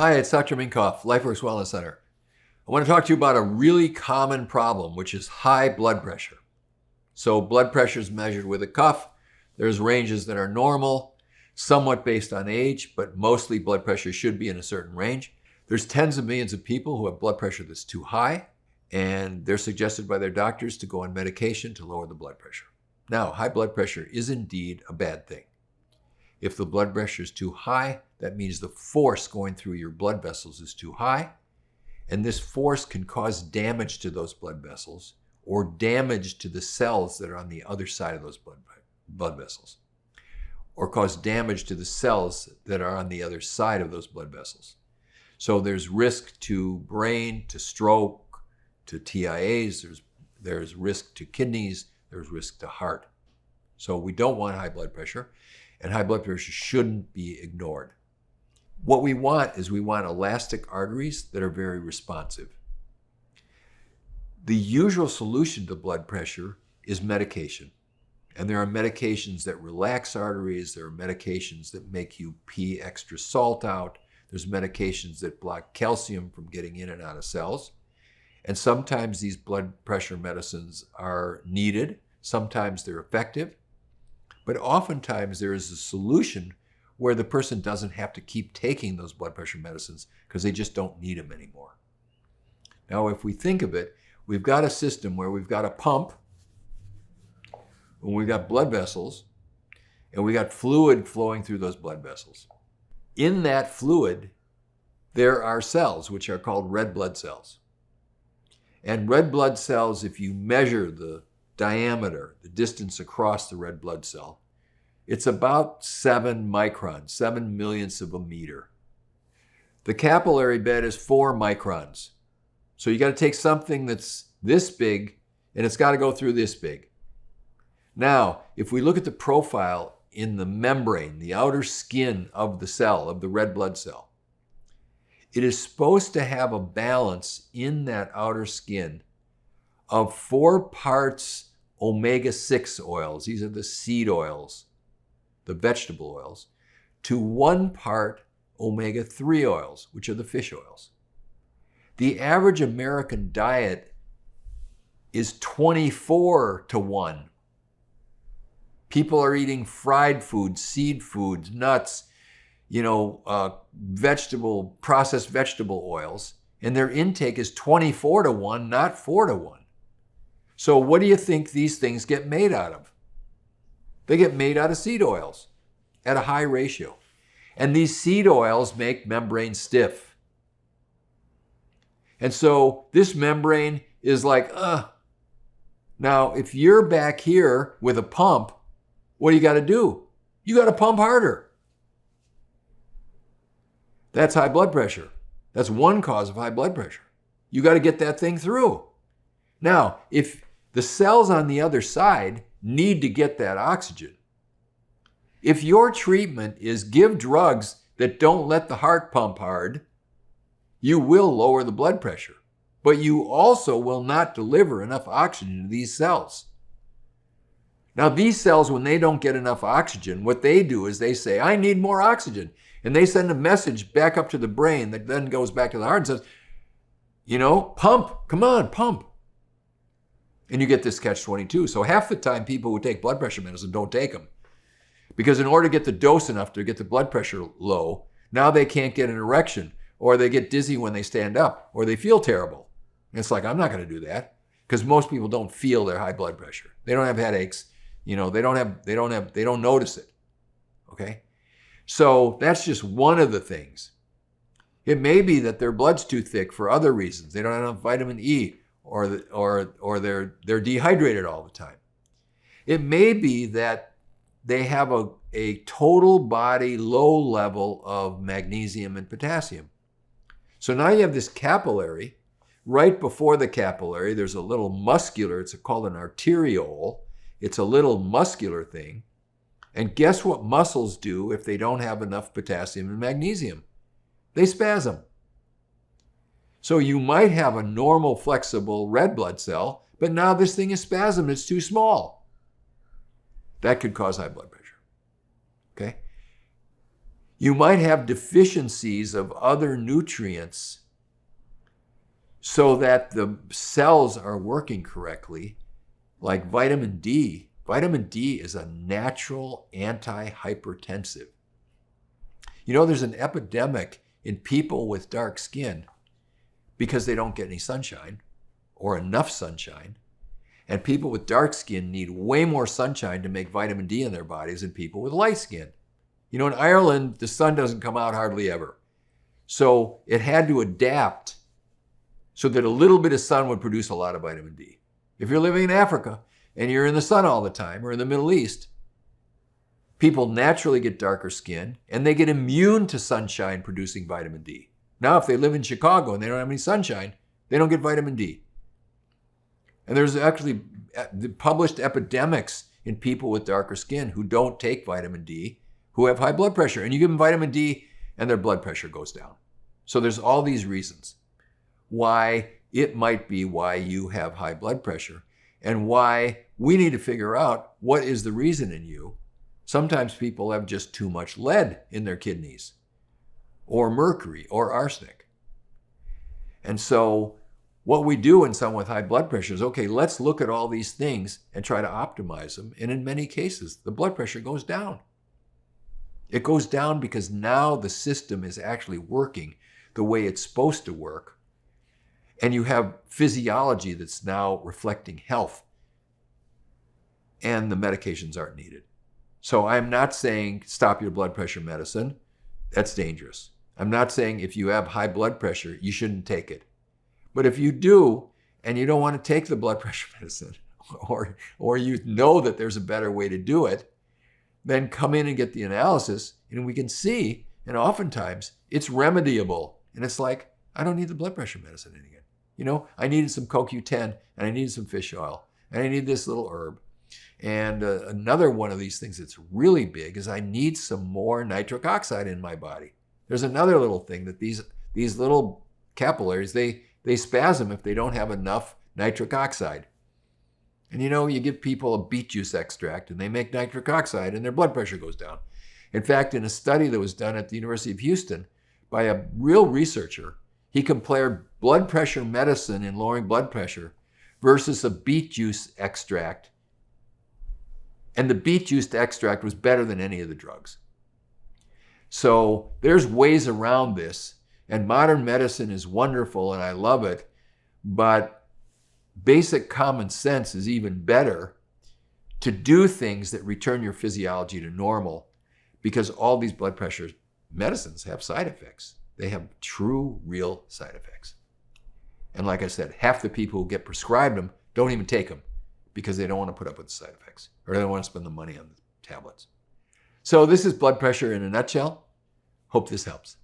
Hi, it's Dr. Minkoff, LifeWorks Wellness Center. I want to talk to you about a really common problem, which is high blood pressure. So blood pressure is measured with a cuff. There's ranges that are normal, somewhat based on age, but mostly blood pressure should be in a certain range. There's tens of millions of people who have blood pressure that's too high, and they're suggested by their doctors to go on medication to lower the blood pressure. Now, high blood pressure is indeed a bad thing. If the blood pressure is too high, that means the force going through your blood vessels is too high, and this force can cause damage to those blood vessels or damage to the cells that are on the other side of those blood vessels, or cause damage to the cells that are on the other side of those blood vessels. So there's risk to brain, to stroke, to TIAs, there's risk to kidneys, there's risk to heart. So we don't want high blood pressure, and high blood pressure shouldn't be ignored. What we want is we want elastic arteries that are very responsive. The usual solution to blood pressure is medication. And there are medications that relax arteries. There are medications that make you pee extra salt out. There's medications that block calcium from getting in and out of cells. And sometimes these blood pressure medicines are needed. Sometimes they're effective. But oftentimes there is a solution where the person doesn't have to keep taking those blood pressure medicines because they just don't need them anymore. Now, if we think of it, we've got a system where we've got a pump, and we've got blood vessels, and we got fluid flowing through those blood vessels. In that fluid, there are cells, which are called red blood cells. And red blood cells, if you measure the diameter, the distance across the red blood cell, it's about 7 microns, 7 millionths of a meter. The capillary bed is 4 microns. So you got to take something that's this big, and it's got to go through this big. Now, if we look at the profile in the membrane, the outer skin of the cell, of the red blood cell, it is supposed to have a balance in that outer skin of 4 parts omega-6 oils. These are the seed oils, the vegetable oils, to 1 part omega-3 oils, which are the fish oils. The average American diet is 24 to 1. People are eating fried foods, seed foods, nuts, processed vegetable oils, and their intake is 24 to 1, not 4 to 1. So what do you think these things get made out of? They get made out of seed oils at a high ratio. And these seed oils make membrane stiff. And so this membrane is like, Now, if you're back here with a pump, what do you got to do? You got to pump harder. That's high blood pressure. That's one cause of high blood pressure. You got to get that thing through. Now, if the cells on the other side need to get that oxygen, if your treatment is give drugs that don't let the heart pump hard, you will lower the blood pressure, but you also will not deliver enough oxygen to these cells. Now, these cells, when they don't get enough oxygen, what they do is they say, I need more oxygen. And they send a message back up to the brain that then goes back to the heart and says, pump, come on, pump. And you get this catch-22. So half the time people who take blood pressure medicine don't take them. Because in order to get the dose enough to get the blood pressure low, now they can't get an erection, or they get dizzy when they stand up, or they feel terrible. And it's like, I'm not going to do that. Because most people don't feel their high blood pressure. They don't have headaches. They don't notice it. Okay? So that's just one of the things. It may be that their blood's too thick for other reasons. They don't have enough vitamin E, or they're dehydrated all the time. It may be that they have a total body low level of magnesium and potassium. So now you have this capillary. Right before the capillary, there's a little muscular, it's called an arterial. It's a little muscular thing. And guess what muscles do if they don't have enough potassium and magnesium? They spasm. So you might have a normal, flexible red blood cell, but now this thing is spasmed, it's too small. That could cause high blood pressure. Okay? You might have deficiencies of other nutrients so that the cells are working correctly, like vitamin D. Vitamin D is a natural anti-hypertensive. You know, there's an epidemic in people with dark skin because they don't get any sunshine or enough sunshine. And people with dark skin need way more sunshine to make vitamin D in their bodies than people with light skin. You know, in Ireland, the sun doesn't come out hardly ever. So it had to adapt so that a little bit of sun would produce a lot of vitamin D. If you're living in Africa and you're in the sun all the time, or in the Middle East, people naturally get darker skin and they get immune to sunshine producing vitamin D. Now, if they live in Chicago and they don't have any sunshine, they don't get vitamin D. And there's actually published epidemics in people with darker skin who don't take vitamin D, who have high blood pressure. And you give them vitamin D and their blood pressure goes down. So there's all these reasons why it might be why you have high blood pressure and why we need to figure out what is the reason in you. Sometimes people have just too much lead in their kidneys, or mercury, or arsenic. And so what we do in someone with high blood pressure is, okay, let's look at all these things and try to optimize them. And in many cases, the blood pressure goes down. It goes down because now the system is actually working the way it's supposed to work. And you have physiology that's now reflecting health. And the medications aren't needed. So I'm not saying stop your blood pressure medicine. That's dangerous. I'm not saying if you have high blood pressure, you shouldn't take it. But if you do, and you don't want to take the blood pressure medicine, or you know that there's a better way to do it, then come in and get the analysis, and we can see, and oftentimes it's remediable. And it's like, I don't need the blood pressure medicine again. You know, I needed some CoQ10, and I needed some fish oil, and I need this little herb. And another one of these things that's really big is I need some more nitric oxide in my body. There's another little thing that these little capillaries, they spasm if they don't have enough nitric oxide. And you know, you give people a beet juice extract and they make nitric oxide and their blood pressure goes down. In fact, in a study that was done at the University of Houston by a real researcher, he compared blood pressure medicine in lowering blood pressure versus a beet juice extract. And the beet juice extract was better than any of the drugs. So there's ways around this. And modern medicine is wonderful and I love it. But basic common sense is even better to do things that return your physiology to normal, because all these blood pressure medicines have side effects. They have true, real side effects. And like I said, half the people who get prescribed them don't even take them because they don't want to put up with the side effects, or they don't want to spend the money on the tablets. So this is blood pressure in a nutshell. Hope this helps.